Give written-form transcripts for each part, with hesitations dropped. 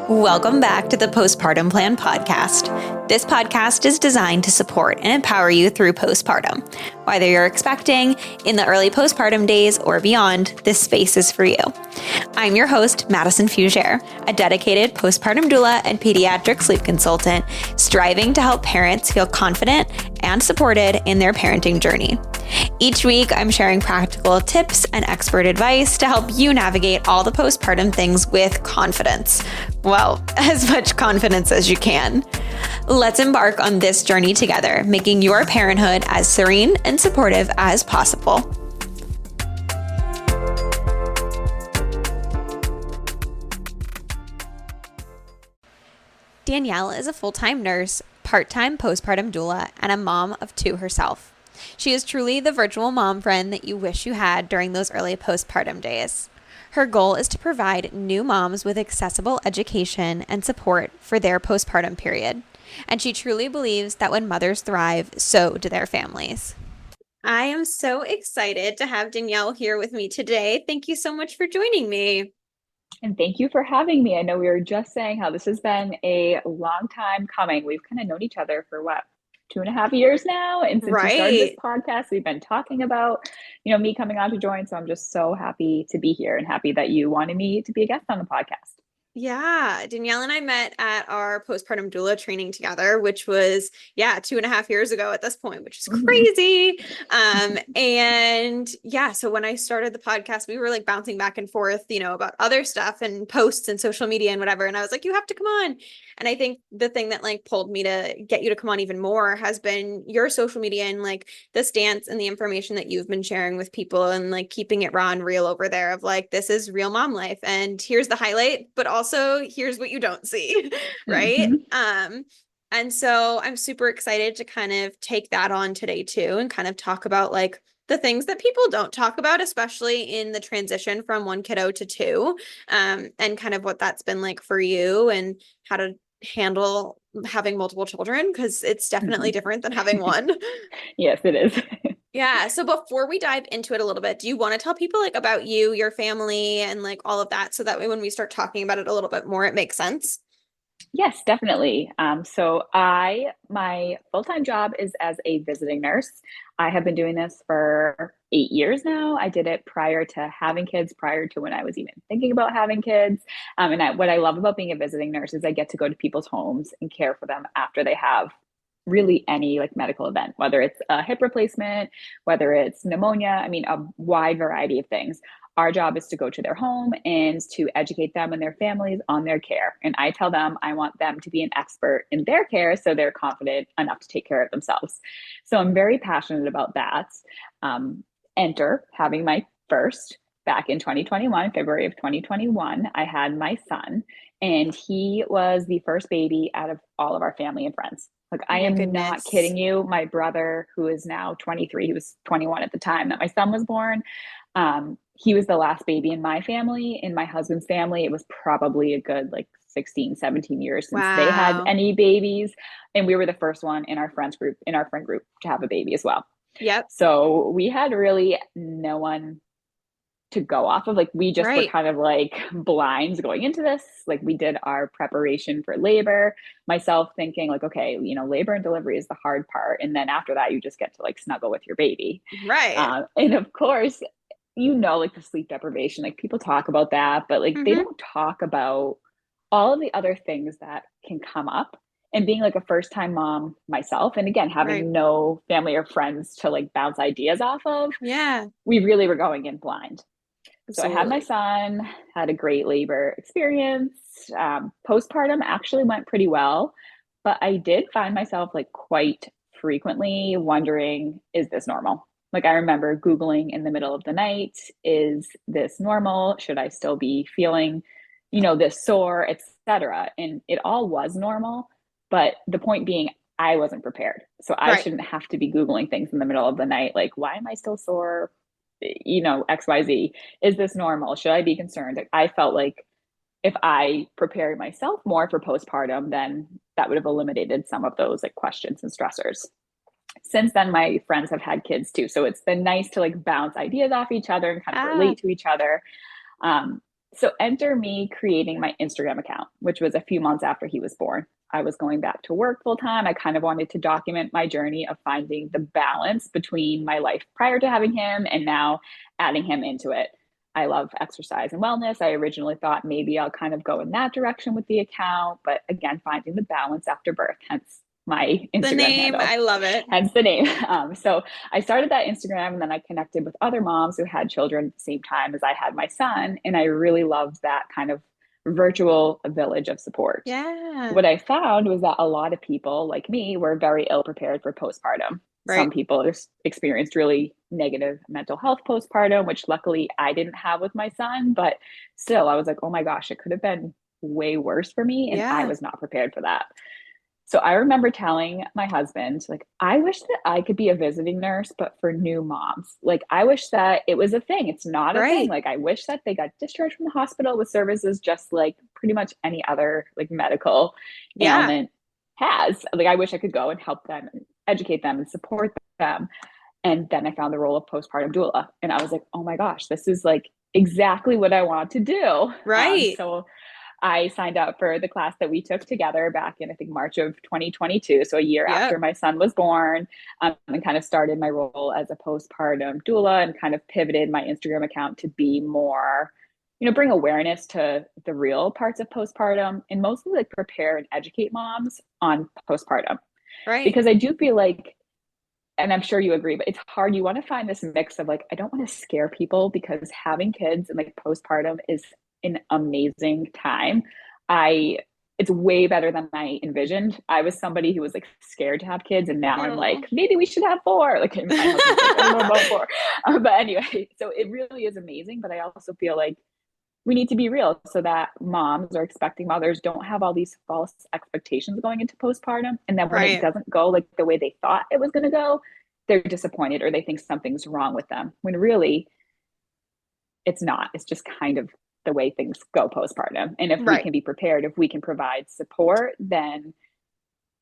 Welcome back to the Postpartum Plan podcast. This podcast is designed to support and empower you through postpartum. Whether you're expecting, in the early postpartum days, or beyond, this space is for you. I'm your host, Madison Fugere, a dedicated postpartum doula and pediatric sleep consultant, striving to help parents feel confident and supported in their parenting journey. Each week, I'm sharing practical tips and expert advice to help you navigate all the postpartum things with confidence. Well, as much confidence as you can. Let's embark on this journey together, making your parenthood as serene and supportive as possible. Danielle is a full-time nurse, part-time postpartum doula, and a mom of two herself. She is truly the virtual mom friend that you wish you had during those early postpartum days. Her goal is to provide new moms with accessible education and support for their postpartum period. And she truly believes that when mothers thrive, so do their families. I am so excited to have Danielle here with me today. Thank you so much for joining me. And thank you for having me. I know we were just saying how this has been a long time coming. We've kind of known each other for 2.5 years now. And since we started this podcast, we've been talking about, me coming on to join. So I'm just so happy to be here and happy that you wanted me to be a guest on the podcast. Yeah, Danielle and I met at our postpartum doula training together, which was, 2.5 years ago at this point, which is crazy. So when I started the podcast, we were like bouncing back and forth, about other stuff and posts and social media and whatever. And I was like, you have to come on. And I think the thing that like pulled me to get you to come on even more has been your social media and like the stance and the information that you've been sharing with people and like keeping it raw and real over there of like, this is real mom life. And here's the highlight, but also here's what you don't see. Right. Mm-hmm. And so I'm super excited to kind of take that on today too, and kind of talk about like the things that people don't talk about, especially in the transition from one kiddo to two, and kind of what that's been like for you and how to handle having multiple children, because it's definitely different than having one. Yes, it is. Yeah. So before we dive into it a little bit, do you want to tell people like about you, your family, and like all of that, so that way when we start talking about it a little bit more, it makes sense? Yes, definitely. My full-time job is as a visiting nurse. I have been doing this for 8 years now. I did it prior to having kids, prior to when I was even thinking about having kids. What I love about being a visiting nurse is I get to go to people's homes and care for them after they have really any like medical event, whether it's a hip replacement, whether it's pneumonia, a wide variety of things. Our job is to go to their home and to educate them and their families on their care. And I tell them I want them to be an expert in their care so they're confident enough to take care of themselves. So I'm very passionate about that. Enter having my first back in 2021, February of 2021, I had my son, and he was the first baby out of all of our family and friends. Like, I am not kidding you. My brother, who is now 23, he was 21 at the time that my son was born. He was the last baby in my family. In my husband's family, it was probably a good 16, 17 years since they had any babies. And we were the first one in our friend group to have a baby as well. Yep. So we had really no one to go off of. We just were kind of blinds going into this. We did our preparation for labor, myself thinking okay, labor and delivery is the hard part. And then after that, you just get to snuggle with your baby. Right. And of course, the sleep deprivation, people talk about that, but they don't talk about all of the other things that can come up. And being a first time mom myself, and again, having no family or friends to bounce ideas off of. Yeah. We really were going in blind. Absolutely. So I had my son, had a great labor experience. Postpartum actually went pretty well, but I did find myself quite frequently wondering, is this normal? I remember Googling in the middle of the night, is this normal? Should I still be feeling, this sore, etc.? And it all was normal. But the point being, I wasn't prepared. So I shouldn't have to be Googling things in the middle of the night. Why am I still sore? XYZ. Is this normal? Should I be concerned? I felt like if I prepared myself more for postpartum, then that would have eliminated some of those questions and stressors. Since then, my friends have had kids too. So it's been nice to bounce ideas off each other and kind of relate to each other. So enter me creating my Instagram account, which was a few months after he was born. I was going back to work full time. I kind of wanted to document my journey of finding the balance between my life prior to having him and now adding him into it. I love exercise and wellness. I originally thought maybe I'll kind of go in that direction with the account, but again, finding the balance after birth, hence my The Instagram name, handle, I love it. hence the name. So I started that Instagram and then I connected with other moms who had children at the same time as I had my son. And I really loved that kind of virtual village of support. Yeah. What I found was that a lot of people like me were very ill prepared for postpartum. Some Right. people experienced really negative mental health postpartum, which luckily I didn't have with my son. But still, I was like, oh my gosh, it could have been way worse for me. And I Yeah. was not prepared for that. So I remember telling my husband, like, I wish that I could be a visiting nurse, but for new moms. Like, I wish that it was a thing. It's not a thing. Right. Like, I wish that they got discharged from the hospital with services just like pretty much any other like medical Yeah. ailment has. Like, I wish I could go and help them and educate them and support them. And then I found the role of postpartum doula. And I was like, oh my gosh, this is like exactly what I want to do. Right. So I signed up for the class that we took together back in, I think, March of 2022. So a year Yep. after my son was born, and kind of started my role as a postpartum doula and kind of pivoted my Instagram account to be more, bring awareness to the real parts of postpartum and mostly like prepare and educate moms on postpartum. Right. Because I do feel like, and I'm sure you agree, but it's hard. You want to find this mix of like, I don't want to scare people because having kids and like postpartum is an amazing time. It's way better than I envisioned. I was somebody who was like scared to have kids, and now I'm No. like, maybe we should have four. Like my husband's like, I don't know about four, but anyway, so it really is amazing. But I also feel like we need to be real so that moms or expecting mothers don't have all these false expectations going into postpartum, and then when it Right. doesn't go like the way they thought it was going to go, they're disappointed or they think something's wrong with them when really it's not. It's just kind of the way things go postpartum. And if we Right. can be prepared, if we can provide support, then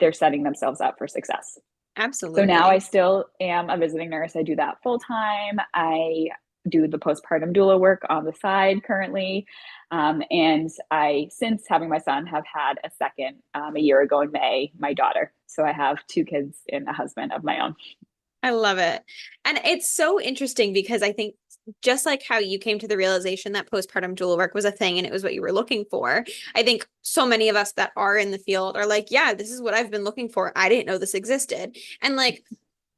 they're setting themselves up for success. So now I Absolutely. still am a visiting nurse. I do that full time. I do the postpartum doula work on the side currently. And I, since having my son, have had a second a year ago in May, my daughter. So I have two kids and a husband of my own. I love it. And it's so interesting because I think just like how you came to the realization that postpartum doula work was a thing and it was what you were looking for, I think so many of us that are in the field are like, yeah, this is what I've been looking for. I didn't know this existed. And like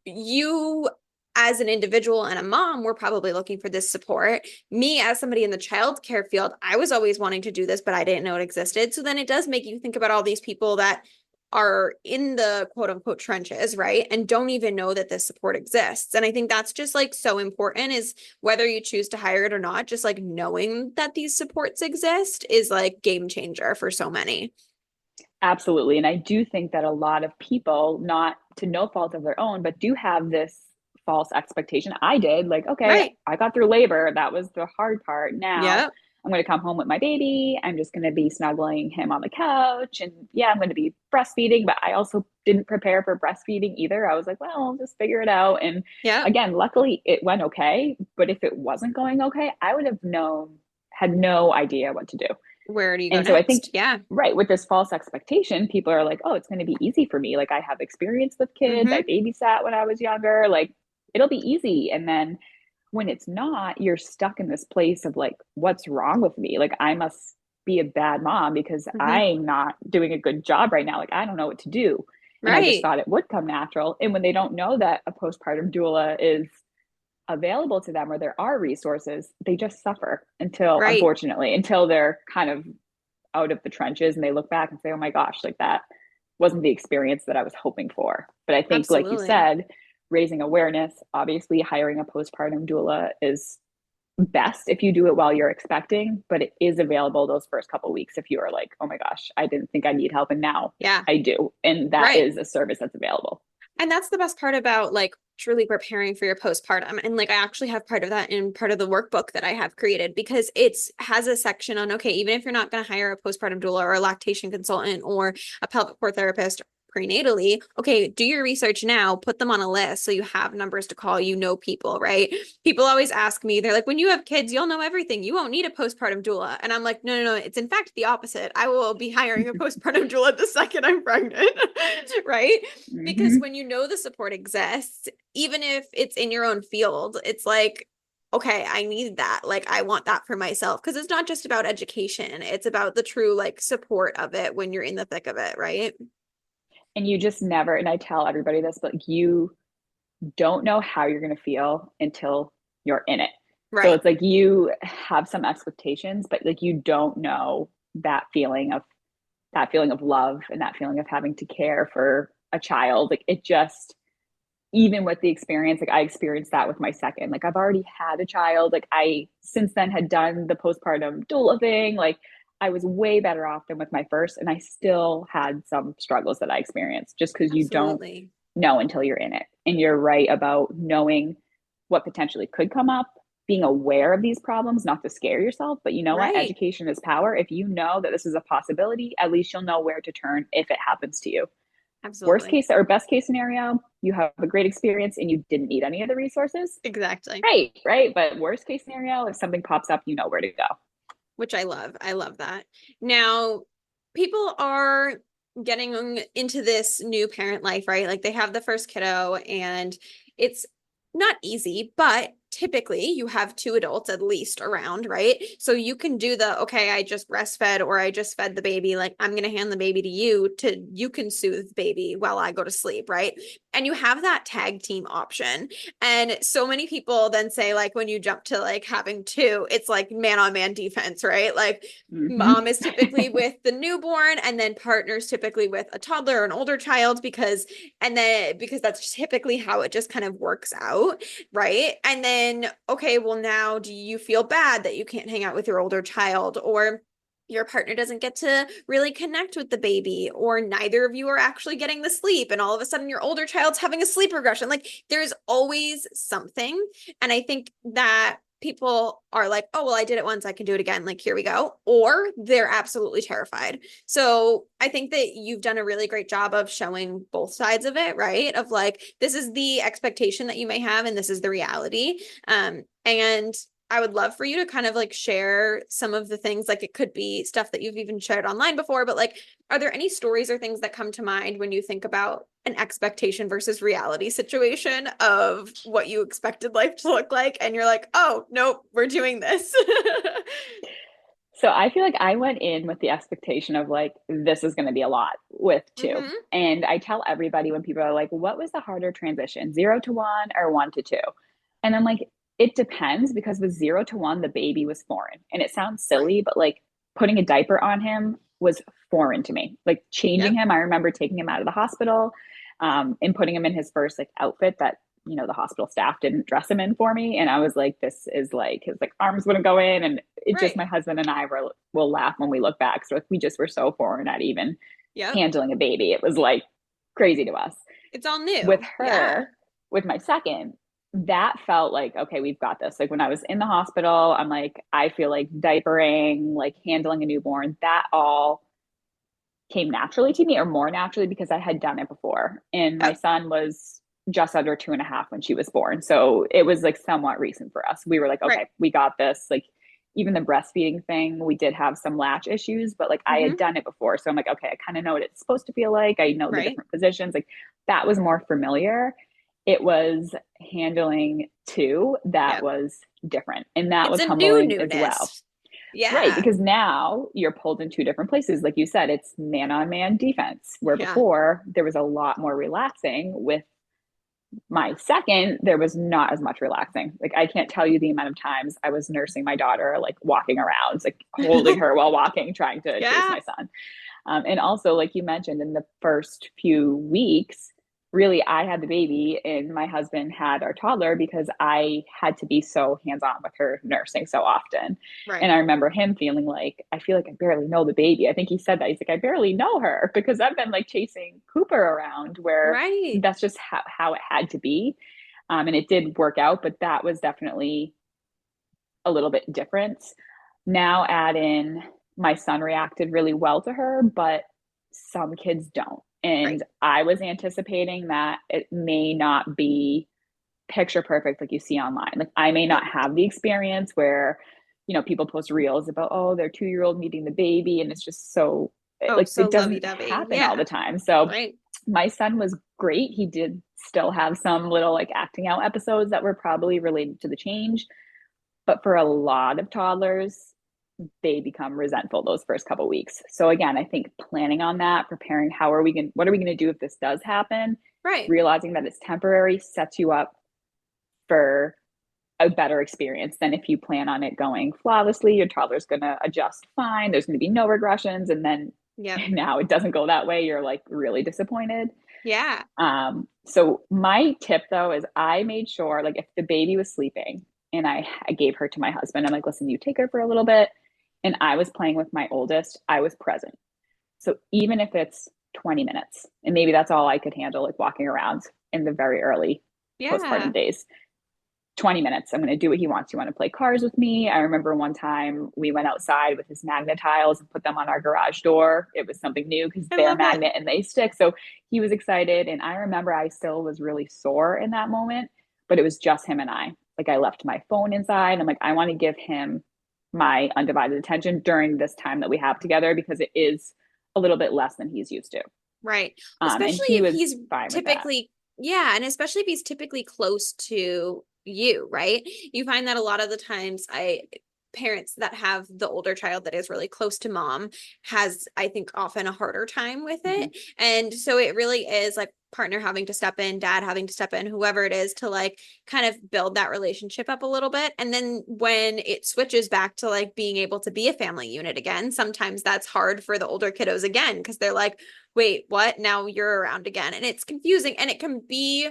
you as an individual and a mom were probably looking for this support. Me as somebody in the childcare field, I was always wanting to do this, but I didn't know it existed. So then it does make you think about all these people that are in the quote unquote trenches, right? And don't even know that this support exists. And I think that's just like so important is whether you choose to hire it or not, just like knowing that these supports exist is like game changer for so many. Absolutely. And I do think that a lot of people, not to no fault of their own, but do have this false expectation. I did, like, okay, Right. I got through labor. That was the hard part. Now Yep. I'm going to come home with my baby. I'm just going to be snuggling him on the couch. And yeah, I'm going to be breastfeeding, but I also didn't prepare for breastfeeding either. I was like, well, I'll just figure it out. And Yep. again, luckily it went okay. But if it wasn't going okay, I would have had no idea what to do. Where do you go And so I think, next? Yeah. right, with this false expectation, people are like, oh, it's going to be easy for me. Like, I have experience with kids. I Mm-hmm. babysat when I was younger. Like, it'll be easy. And then when it's not, you're stuck in this place of like, what's wrong with me? Like, I must be a bad mom because Mm-hmm. I'm not doing a good job right now. Like, I don't know what to do. And I just Right. thought it would come natural. And when they don't know that a postpartum doula is available to them or there are resources, they just suffer until, Right. unfortunately, until they're kind of out of the trenches and they look back and say, oh my gosh, like that wasn't the experience that I was hoping for. But I think, like you Absolutely. said, raising awareness, obviously hiring a postpartum doula is best if you do it while you're expecting, but it is available those first couple of weeks if you are like, oh my gosh, I didn't think I need help and now Yeah. I do. And that Right. is a service that's available. And that's the best part about like truly preparing for your postpartum. And like I actually have part of that in part of the workbook that I have created because it's has a section on, okay, even if you're not going to hire a postpartum doula or a lactation consultant or a pelvic core therapist, prenatally, okay, do your research now, put them on a list so you have numbers to call, people, right? People always ask me, they're like, when you have kids, you'll know everything. You won't need a postpartum doula. And I'm like, no, no, no. It's in fact the opposite. I will be hiring a postpartum doula the second I'm pregnant, right? Because when you know the support exists, even if it's in your own field, it's like, okay, I need that. Like, I want that for myself. Because it's not just about education, it's about the true like support of it when you're in the thick of it, right? And you just never, and I tell everybody this, but like, you don't know how you're going to feel until you're in it. So Right. it's like you have some expectations, but like you don't know that feeling of love and that feeling of having to care for a child. Like it just, even with the experience, like I experienced that with my second. Like I've already had a child. Like I since then had done the postpartum doula thing. Like I was way better off than with my first, and I still had some struggles that I experienced just because you don't Absolutely. know until you're in it. And you're right about knowing what potentially could come up, being aware of these problems, not to scare yourself, but you know what? Right. Education is power. If you know that this is a possibility, at least you'll know where to turn if it happens to you. Worst Absolutely. case or best case scenario, you have a great experience and you didn't need any of the resources. Exactly. Great, right? But worst case scenario, if something pops up, you know where to go. Which I love. I love that. Now, people are getting into this new parent life, right? Like they have the first kiddo and it's not easy, but typically you have two adults at least around, right? So you can do the, okay, I just breastfed or I just fed the baby. Like I'm going to hand the baby to you can soothe the baby while I go to sleep, right? And you have that tag team option. And so many people then say, like, when you jump to like having two, it's like man on man defense, right? Like, mom is typically with the newborn, and then partners typically with a toddler or an older child, because that's typically how it just kind of works out, right? And then, okay, well, now do you feel bad that you can't hang out with your older child, or your partner doesn't get to really connect with the baby, or neither of you are actually getting the sleep, and all of a sudden your older child's having a sleep regression? Like there's always something. And I think that people are like, oh, well, I did it once, I can do it again, like here we go, or they're absolutely terrified. So I think that you've done a really great job of showing both sides of it, right? Of like, this is the expectation that you may have and this is the reality. And I would love for you to kind of like share some of the things, like it could be stuff that you've even shared online before, but like, are there any stories or things that come to mind when you think about an expectation versus reality situation of what you expected life to look like? And you're like, oh, nope, we're doing this. So I feel like I went in with the expectation of like, this is going to be a lot with two. Mm-hmm. And I tell everybody when people are like, what was the harder transition, 0 to 1 or 1 to 2? And I'm like, it depends, because with 0 to 1, the baby was foreign. And it sounds Right. silly, but like putting a diaper on him was foreign to me. Like changing Yep. him, I remember taking him out of the hospital and putting him in his first like outfit that the hospital staff didn't dress him in for me. And I was like, this is like, his like arms wouldn't go in. And it just, Right. my husband and I will laugh when we look back. So like, we just were so foreign at even Yep. handling a baby. It was like crazy to us. It's all With new. Yeah. her, with my second, that felt like, okay, we've got this. Like when I was in the hospital, I'm like, I feel like diapering, like handling a newborn, that all came naturally to me, or more naturally, because I had done it before. And my Yep. son was just under 2.5 when she was born. So it was like somewhat recent for us. We were like, Right. okay, we got this. Like even the breastfeeding thing, we did have some latch issues, but like I had Mm-hmm. done it before. So I'm like, okay, I kind of know what it's supposed to feel like. I know the Right. different positions. Like that was more familiar. It was handling two that Yep. was different. And that It's was a new humbling as well. newness. Right, Yeah. because now you're pulled in two different places. Like you said, it's man on man defense, where Yeah. before there was a lot more relaxing. With my second, there was not as much relaxing. Like I can't tell you the amount of times I was nursing my daughter, like walking around, like holding her while walking, trying to chase Yeah. my son. And also, like you mentioned, in the first few weeks, really, I had the baby and my husband had our toddler because I had to be so hands on with her nursing so often. And Right. I remember him feeling like, I feel like I barely know the baby. I think he said that. He's like, I barely know her because I've been like chasing Cooper around, where Right. that's just how it had to be. And it did work out, but that was definitely a little bit different. Now add in, my son reacted really well to her, but some kids don't. And I was anticipating that it may not be picture perfect like you see online. Like I may not have the experience where, people post reels about, oh, their 2-year-old meeting the baby. And it's just so, like, So it doesn't lovey-dovey. happen all the time. So Right. my son was great. He did still have some little like acting out episodes that were probably related to the change. But for a lot of toddlers, they become resentful those first couple weeks. So again, I think planning on that, preparing, what are we going to do if this does happen? Right. Realizing that it's temporary sets you up for a better experience than if you plan on it going flawlessly. Your toddler's going to adjust fine. There's going to be no regressions. And then now it doesn't go that way. You're like really disappointed. Yeah. So my tip though is I made sure, like, if the baby was sleeping and I gave her to my husband, I'm like, listen, you take her for a little bit. And I was playing with my oldest, I was present. So even if it's 20 minutes, and maybe that's all I could handle, like walking around in the very early postpartum days, 20 minutes, I'm going to do what he wants. You want to play cars with me? I remember one time we went outside with his magnet tiles and put them on our garage door. It was something new because they're magnet and they stick. So he was excited. And I remember I still was really sore in that moment, but it was just him and I. Like I left my phone inside. I'm like, I want to give him my undivided attention during this time that we have together because it is a little bit less than he's used to. Right. Especially if he's typically, and especially if he's typically close to you, right? You find that a lot of the times parents that have the older child that is really close to mom has, I think, often a harder time with it. And so it really is like partner having to step in, dad having to step in, whoever it is, to like kind of build that relationship up a little bit. And then when it switches back to like being able to be a family unit again, sometimes that's hard for the older kiddos again, because they're like, wait, what? Now you're around again. And it's confusing, and it can be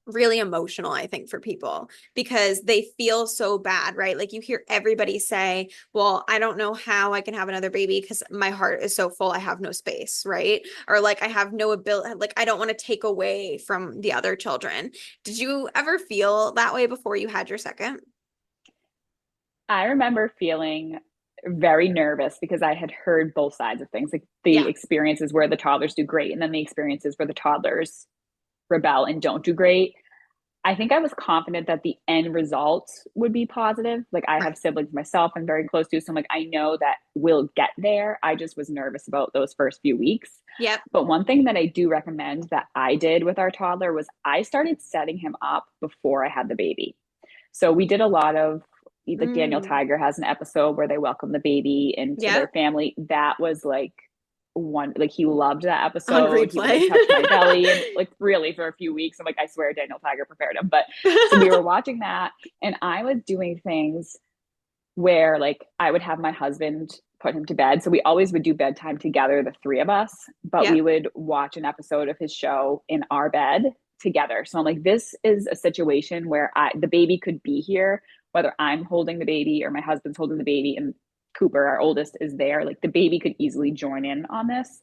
really emotional, I think, for people because they feel so bad, right? Like you hear everybody say, well, I don't know how I can have another baby because my heart is so full. I have no space, right? Or like, I have no ability, like, I don't want to take away from the other children. Did you ever feel that way before you had your second? I remember feeling very nervous because I had heard both sides of things, like the experiences where the toddlers do great and then the experiences where the toddlers rebel and don't do great. I think I was confident that the end result would be positive. Like I have siblings myself I'm very close to, so I'm like, I know that we'll get there. I just was nervous about those first few weeks. Yep. But one thing that I do recommend that I did with our toddler was I started setting him up before I had the baby. So we did a lot of, like Danielle Tiger has an episode where they welcome the baby into their family. That was like one, like he loved that episode. He would like touch my belly and like really for a few weeks. I'm like, I swear Danielle Tiger prepared him. But so we were watching that and I was doing things where like I would have my husband put him to bed. So we always would do bedtime together, the three of us, but we would watch an episode of his show in our bed together. So I'm like, this is a situation where the baby could be here, whether I'm holding the baby or my husband's holding the baby and Cooper, our oldest, is there. Like the baby could easily join in on this.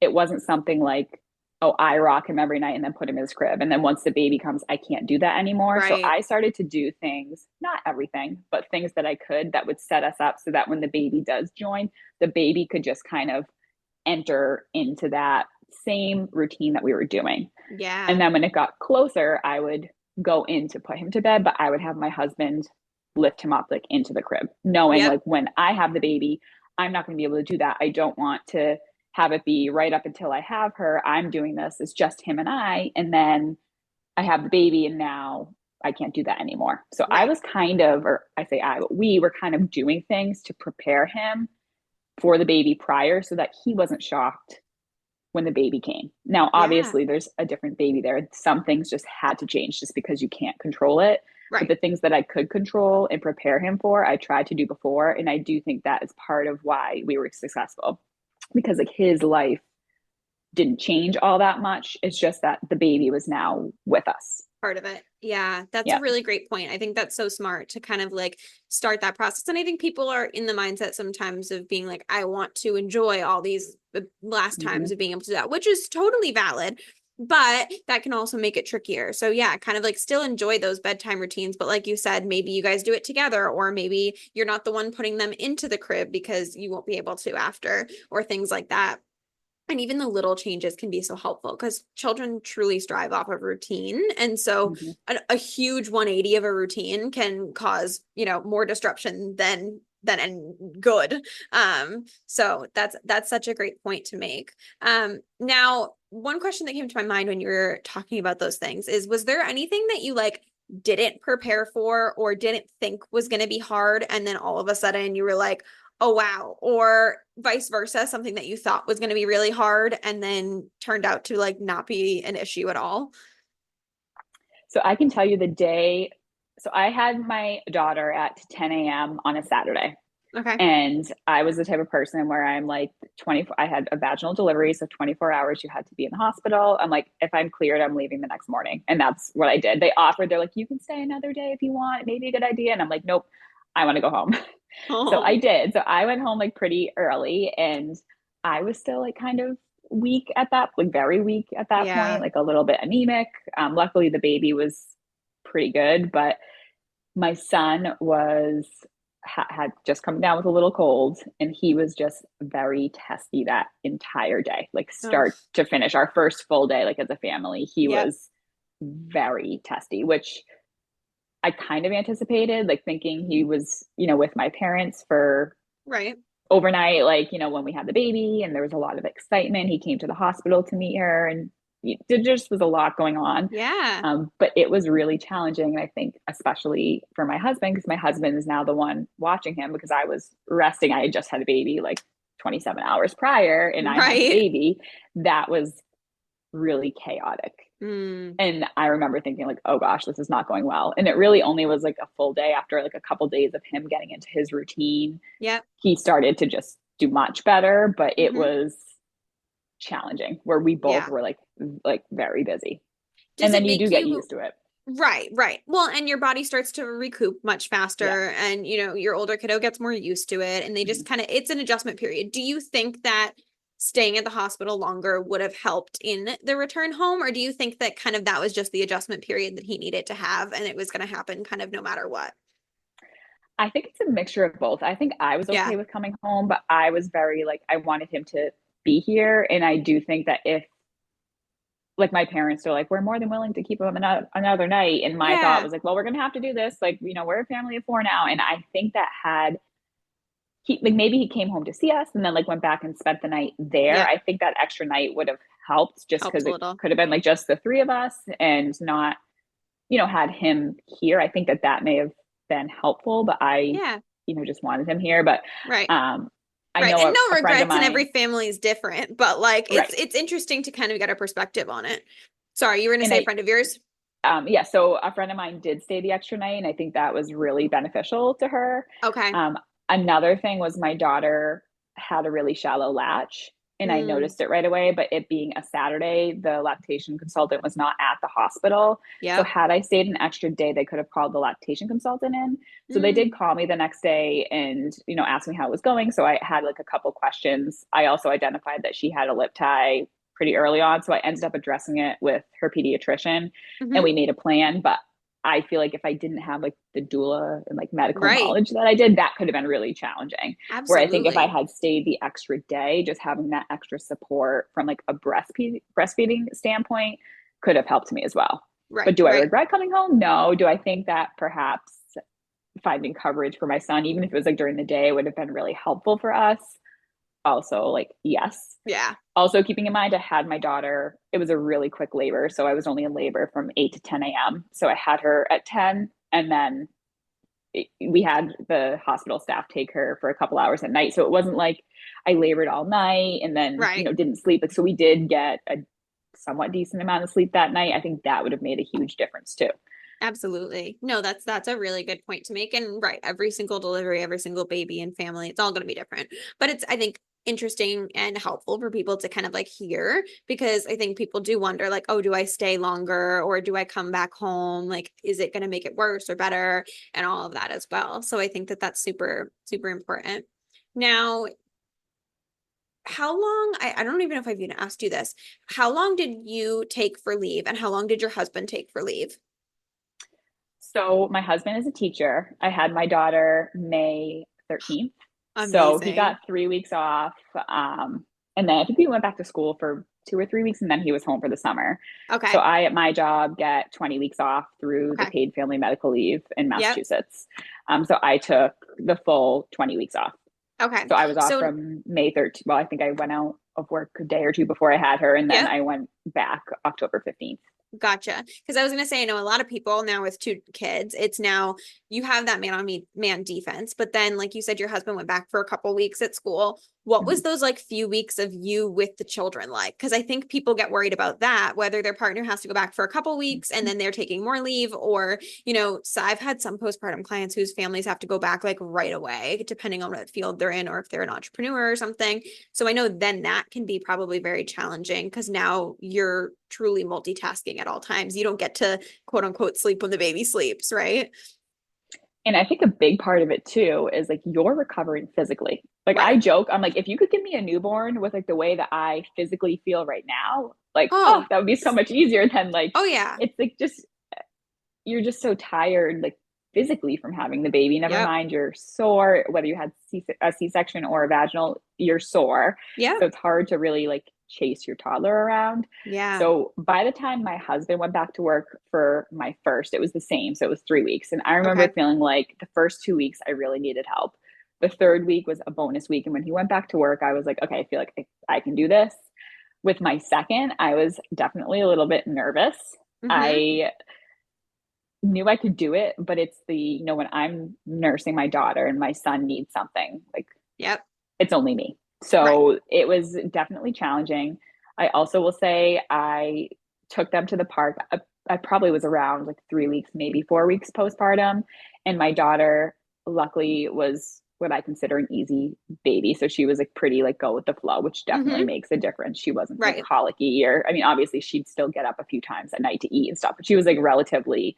It wasn't something like, oh, I rock him every night and then put him in his crib. And then once the baby comes, I can't do that anymore. So I started to do things, not everything, but things that I could that would set us up so that when the baby does join, the baby could just kind of enter into that same routine that we were doing. Yeah. And then when it got closer, I would go in to put him to bed, but I would have my husband lift him up like into the crib, knowing like when I have the baby, I'm not going to be able to do that. I don't want to have it be right up until I have her. I'm doing this. It's just him and I. And then I have the baby and now I can't do that anymore. So I was kind of, or I say I, but we were kind of doing things to prepare him for the baby prior so that he wasn't shocked when the baby came. Now, obviously there's a different baby there. Some things just had to change just because you can't control it. But the things that I could control and prepare him for, I tried to do before. And I do think that is part of why we were successful, because like his life didn't change all that much. It's just that the baby was now with us. Part of it. Yeah. That's a really great point. I think that's so smart to kind of like start that process. And I think people are in the mindset sometimes of being like, I want to enjoy all these last times of being able to do that, which is totally valid. But that can also make it trickier. So yeah, kind of like still enjoy those bedtime routines. But like you said, maybe you guys do it together, or maybe you're not the one putting them into the crib because you won't be able to after, or things like that. And even the little changes can be so helpful because children truly strive off of routine. And so Mhm. a huge 180 of a routine can cause, more disruption than and good. So that's such a great point to make. Now one question that came to my mind when you were talking about those things is, was there anything that you like didn't prepare for or didn't think was going to be hard, and then all of a sudden you were like, oh wow, or vice versa, something that you thought was going to be really hard and then turned out to like not be an issue at all? So I can tell you the day. So I had my daughter at 10 a.m. on a Saturday. Okay. And I was the type of person where I'm like 24, I had a vaginal delivery. So 24 hours you had to be in the hospital. I'm like, if I'm cleared, I'm leaving the next morning. And that's what I did. They're like, you can stay another day if you want. It may be a good idea. And I'm like, nope, I want to go home. So I Oh, did. So I went home like pretty early, and I was still like kind of weak at that, like very weak at that yeah. point, like a little bit anemic. Luckily the baby was pretty good, but my son had just come down with a little cold, and he was just very testy that entire day, like Oh, start to finish. Our first full day, like as a family, he yep. was very testy, which I kind of anticipated, like thinking he was, with my parents for Right. overnight, like, when we had the baby and there was a lot of excitement. He came to the hospital to meet her, and there just was a lot going on. Yeah. But it was really challenging. And I think, especially for my husband, because my husband is now the one watching him, because I was resting. I had just had a baby like 27 hours prior, and I had the Right. baby. That was really chaotic. Mm, And I remember thinking like, oh gosh, this is not going well. And it really only was like a full day after like a couple days of him getting into his routine. yep. He started to just do much better, but it Hmm. was challenging where we both Yeah. were like very busy. Does And it then you make do get you used to it. right, right. Well, and your body starts to recoup much Yeah. faster, and your older kiddo gets more used to it, and they just Mhm. kind of, it's an adjustment period. Do you think that staying at the hospital longer would have helped in the return home, or do you think that kind of that was just the adjustment period that he needed to have and it was going to happen kind of no matter what? I think it's a mixture of both. I think I was Yeah. okay with coming home, but I was very like, I wanted him to be here. And I do think that if, like, my parents are like, we're more than willing to keep him another night. And my thought Yeah. was like, well, we're going to have to do this. Like, we're a family of four now. And I think that had he, like, maybe he came home to see us and then like went back and spent the night there. Yep. I think that extra night would have helped, just Helped because a it little. could have been like just the three of us and not, had him here. I think that that may have been helpful, but I, Yeah. just wanted him here. But Right. um, I Right. know And no a friend of regrets, and every mine, family is different, but like it's right. it's interesting to kind of get a perspective on it. Sorry, you were gonna And say a friend of yours? yeah, so a friend of mine did stay the extra night, and I think that was really beneficial to her. Okay. Um, Another thing was my daughter had a really shallow latch, and I Mm, noticed it right away. But it being a Saturday, the lactation consultant was not at the hospital. So yep. had I stayed an extra day, they could have called the lactation consultant in. So they did Mm, call me the next day and, asked me how it was going. So I had like a couple questions. I also identified that she had a lip tie pretty early on. So I ended up addressing it with her pediatrician, and hmm. we made a plan. But I feel like if I didn't have like the doula and like medical Right. knowledge that I did, that could have been really challenging. Where I think if I Absolutely. had stayed the extra day, just having that extra support from like a breastfeeding standpoint could have helped me as well. But Right. do I Right. regret coming home? No. Do I think that perhaps finding coverage for my son, even if it was like during the day, would have been really helpful for us? Also, like, yes. Yeah. Also, keeping in mind, I had my daughter, it was a really quick labor. So I was only in labor from 8 to 10 a.m. So I had her at 10, and then we had the hospital staff take her for a couple hours at night. So it wasn't like I labored all night and then, Right. didn't sleep. Like, so we did get a somewhat decent amount of sleep that night. I think that would have made a huge difference too. Absolutely. No, that's a really good point to make. And right, every single delivery, every single baby and family, it's all going to be different. But it's, I think, interesting and helpful for people to kind of like hear, because I think people do wonder like, oh, do I stay longer or do I come back home? Like, is it going to make it worse or better? And all of that as well. So I think that that's super, super important. Now, how long, I don't even know if I've even asked you this. How long did you take for leave and how long did your husband take for leave? So my husband is a teacher. I had my daughter May 13th. So he got Amazing. 3 weeks off. Um, And then I think we went back to school for 2 or 3 weeks, and then he was home for the summer. So Okay. I, at my job, get 20 weeks off through the Okay. paid family medical leave in Yep. Massachusetts. So I took the full 20 weeks off. Okay. So I was off So, from May 13th. Well, I think I went out of work a day or two before I had her, and then yep. I went back October 15th. Gotcha. Because I was going to say, I know a lot of people now with two kids, it's now you have that man on me man defense. But then, like you said, your husband went back for a couple weeks at school. What was Mhm. those like few weeks of you with the children like? Because I think people get worried about that, whether their partner has to go back for a couple weeks and then they're taking more leave, or, so I've had some postpartum clients whose families have to go back like right away, depending on what field they're in or if they're an entrepreneur or something. So I know then that can be probably very challenging because now you're truly multitasking at all times. You don't get to quote unquote sleep when the baby sleeps, right? And I think a big part of it too is like you're recovering physically. Like I Right. joke, I'm like, if you could give me a newborn with like the way that I physically feel right now, like, oh, Oh, that would be so much easier than like, oh yeah. it's like just, you're just so tired, like physically from having the baby. Never Yep. mind you're sore, whether you had a C-section or a vaginal, you're sore. Yep. So it's hard to really like chase your toddler around. Yeah. So by the time my husband went back to work for my first, it was the same. So it was 3 weeks. And I remember Okay. feeling like the first 2 weeks, I really needed help. The third week was a bonus week. And when he went back to work, I was like, okay, I feel like I can do this. With my second, I was definitely a little bit nervous. Mm-hmm. I knew I could do it, but it's when I'm nursing my daughter and my son needs something, like Yep. it's only me. Right. So it was definitely challenging. I also will say I took them to the park. I probably was around like 3 weeks, maybe 4 weeks postpartum. And my daughter, luckily, was what I consider an easy baby. So she was like pretty like go with the flow, which definitely Mm-hmm. makes a difference. She wasn't like Right. colicky, or I mean, obviously she'd still get up a few times at night to eat and stuff, but she was like relatively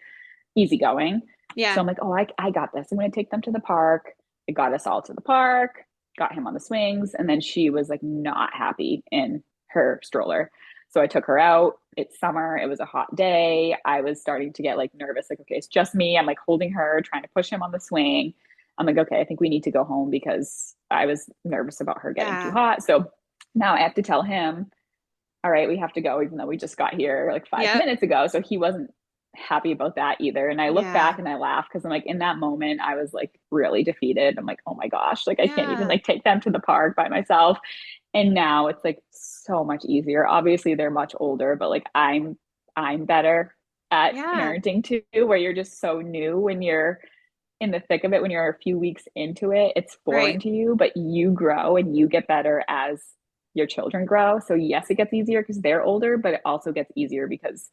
easygoing. So Yeah. I'm like, oh, I got this. I'm going to take them to the park. I got us all to the park, got him on the swings. And then she was like not happy in her stroller. So I took her out. It's summer. It was a hot day. I was starting to get like nervous, like, okay, it's just me. I'm like holding her, trying to push him on the swing. I'm like, okay, I think we need to go home because I was nervous about her getting too Yeah. hot. So now I have to tell him, all right, we have to go, even though we just got here like five Yep. minutes ago. So he wasn't happy about that either. And I look Yeah. back and I laugh because I'm like, in that moment, I was like really defeated. I'm like, oh my gosh, like I can't even Yeah. like take them to the park by myself. And now it's like so much easier. Obviously, they're much older, but like I'm better at Yeah. parenting too, where you're just so new when you're in the thick of it, when you're a few weeks into it, it's foreign Right. to you, but you grow and you get better as your children grow. So yes, it gets easier because they're older, but it also gets easier because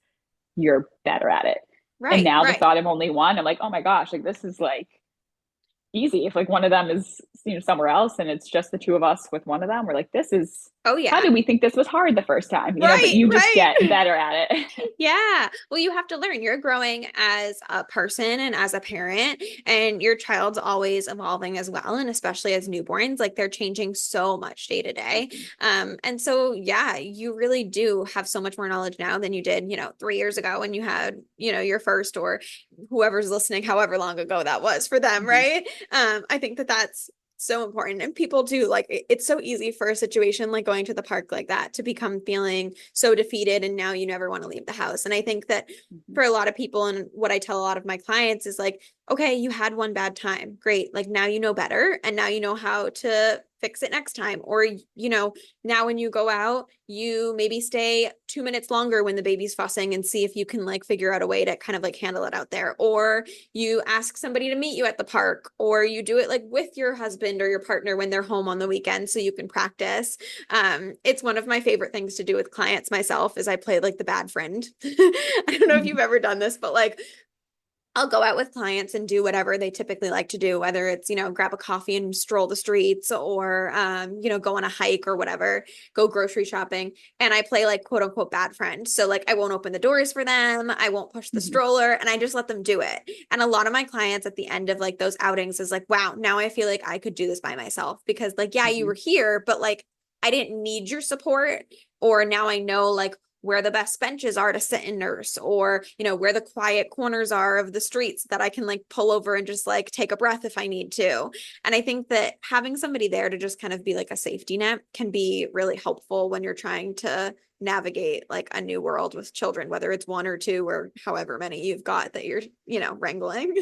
you're better at it. And Right. now the Right. thought I'm only one, I'm like, oh my gosh, like this is like easy. If like one of them is somewhere else and it's just the two of us with one of them, we're like, this is, Oh how yeah. did we think this was hard the first time? But Right. you just Right. get better at it. Yeah. Well, you have to learn. You're growing as a person and as a parent, and your child's always evolving as well. And especially as newborns, like they're changing so much day to day. And so, yeah, you really do have so much more knowledge now than you did, 3 years ago when you had, your first, or whoever's listening, however long ago that was for them, Mhm. right? I think that that's so important. And people do like it's so easy for a situation like going to the park like that to become feeling so defeated and now you never want to leave the house. And I think that Mhm. for a lot of people, and what I tell a lot of my clients is like, okay, you had one bad time. Great. Like now you know better and now you know how to fix it next time. Or, now when you go out, you maybe stay 2 minutes longer when the baby's fussing and see if you can like figure out a way to kind of like handle it out there. Or you ask somebody to meet you at the park, or you do it like with your husband or your partner when they're home on the weekend so you can practice. It's one of my favorite things to do with clients myself is I play like the bad friend. I don't know if you've Mhm. ever done this, but like I'll go out with clients and do whatever they typically like to do, whether it's, grab a coffee and stroll the streets, or, go on a hike or whatever, go grocery shopping. And I play like quote unquote bad friend. So like I won't open the doors for them. I won't push the Mhm. stroller, and I just let them do it. And a lot of my clients at the end of like those outings is like, wow, now I feel like I could do this by myself because like, yeah, you Mhm. were here, but like I didn't need your support. Or now I know like where the best benches are to sit and nurse, or, you know, where the quiet corners are of the streets that I can like pull over and just like take a breath if I need to. And I think that having somebody there to just kind of be like a safety net can be really helpful when you're trying to navigate like a new world with children, whether it's one or two or however many you've got that you're, you know, wrangling.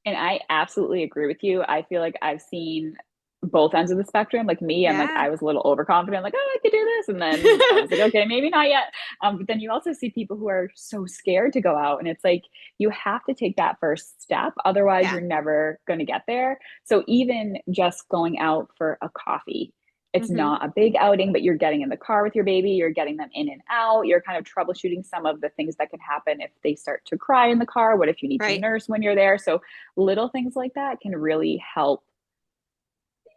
And I absolutely agree with you. I feel like I've seen both ends of the spectrum. Like me, I'm like, I was a little overconfident, like, oh, I could do this. And then I was like, okay, maybe not yet. But then you also see people who are so scared to go out. And it's like, you have to take that first step. Otherwise, you're never going to get there. So even just going out for a coffee, it's not a big outing, but you're getting in the car with your baby, you're getting them in and out, you're kind of troubleshooting some of the things that can happen if they start to cry in the car. What if you need to nurse when you're there? So little things like that can really help,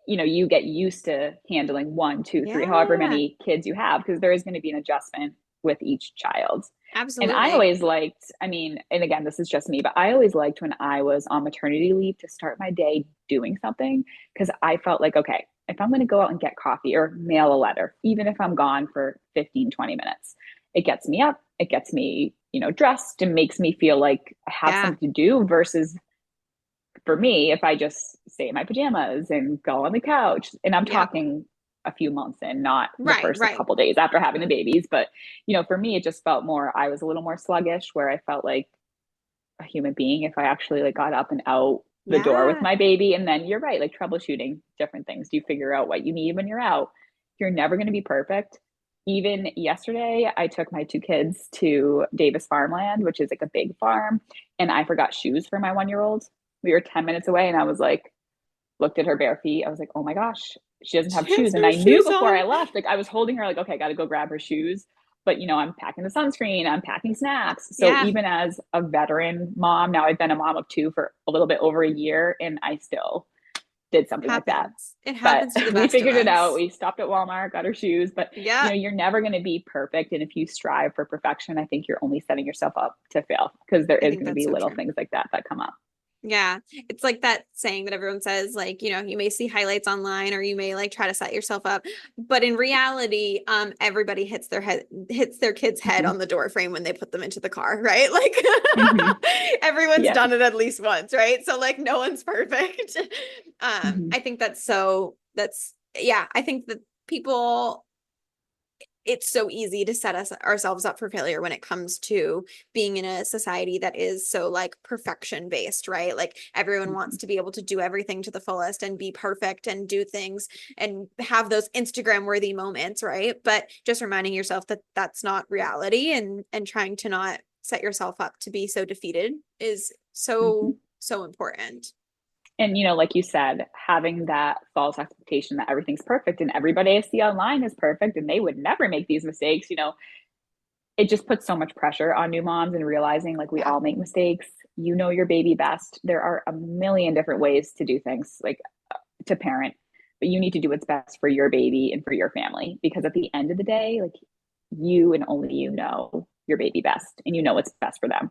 you know, you get used to handling 1, 2, 3, however many kids you have, because there is going to be an adjustment with each child. Absolutely. And I always liked, I mean, and again, this is just me, but I always liked when I was on maternity leave to start my day doing something, because I felt like, okay, if I'm going to go out and get coffee or mail a letter, even if I'm gone for 15, 20 minutes, it gets me up, it gets me, you know, dressed, and makes me feel like I have something to do, versus for me, if I just stay in my pajamas and go on the couch, and I'm talking a few months in, not the first couple days after having the babies. But, you know, for me, it just felt more, I was a little more sluggish, where I felt like a human being if I actually like got up and out the door with my baby. And then you're right, like troubleshooting different things. Do you figure out what you need when you're out? You're never going to be perfect. Even yesterday, I took my 2 kids to Davis Farmland, which is like a big farm, and I forgot shoes for my 1-year-old. We were 10 minutes away, and I was like, looked at her bare feet. I was like, oh my gosh, she doesn't have shoes. And I knew before I left, like I was holding her like, okay, I got to go grab her shoes. But, you know, I'm packing the sunscreen, I'm packing snacks. So even as a veteran mom, now I've been a mom of 2 for a little bit over a year, and I still did something like that. It happens to the best we figured of it us. out. We stopped at Walmart, got her shoes, but you know, you're never going to be perfect. And if you strive for perfection, I think you're only setting yourself up to fail, because there is going to be little things like that come up. Yeah. It's like that saying that everyone says, like, you know, you may see highlights online, or you may like try to set yourself up, but in reality, everybody hits their kid's head on the door frame when they put them into the car, right? Like everyone's done it at least once, right? So like no one's perfect. I think I think that people, it's so easy to set ourselves up for failure when it comes to being in a society that is so like perfection based, right? Like everyone wants to be able to do everything to the fullest and be perfect and do things and have those Instagram worthy moments, right? But just reminding yourself that that's not reality, and trying to not set yourself up to be so defeated is so important. And, you know, like you said, having that false expectation that everything's perfect and everybody I see online is perfect and they would never make these mistakes, you know, it just puts so much pressure on new moms, and realizing like we all make mistakes. You know your baby best. There are a million different ways to do things, like to parent, but you need to do what's best for your baby and for your family, because at the end of the day, like you and only you know your baby best, and you know what's best for them.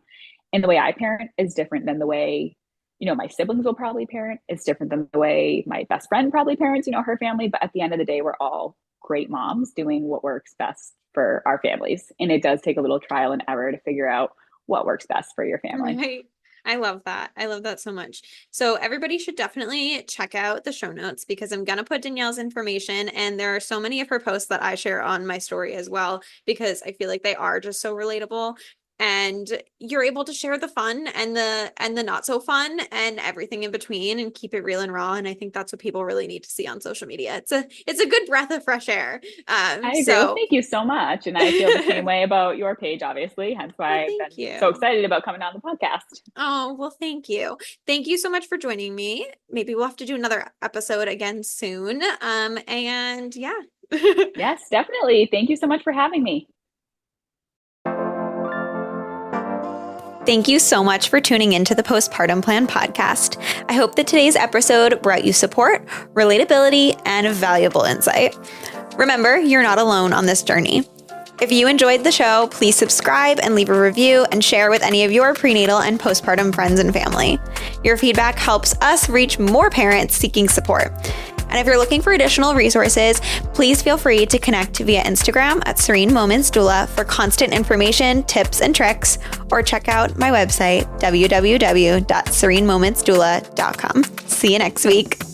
And the way I parent is different than the way, you know, my siblings will probably parent. It's different than the way my best friend probably parents, you know, her family. But at the end of the day, we're all great moms doing what works best for our families. And it does take a little trial and error to figure out what works best for your family. Right. I love that. I love that so much. So everybody should definitely check out the show notes, because I'm going to put Danielle's information, and there are so many of her posts that I share on my story as well, because I feel like they are just so relatable. And you're able to share the fun and the not so fun and everything in between, and keep it real and raw. And I think that's what people really need to see on social media. It's a good breath of fresh air. I agree. Well, thank you so much. And I feel the same way about your page, obviously. Hence why I've been so excited about coming on the podcast. Oh, well, thank you. Thank you so much for joining me. Maybe we'll have to do another episode again soon. And yeah. Yes, definitely. Thank you so much for having me. Thank you so much for tuning into the Postpartum Plan podcast. I hope that today's episode brought you support, relatability, and valuable insight. Remember, you're not alone on this journey. If you enjoyed the show, please subscribe and leave a review, and share with any of your prenatal and postpartum friends and family. Your feedback helps us reach more parents seeking support. And if you're looking for additional resources, please feel free to connect via Instagram at Serene Moments Doula for constant information, tips, and tricks, or check out my website, www.serenemomentsdoula.com. See you next week.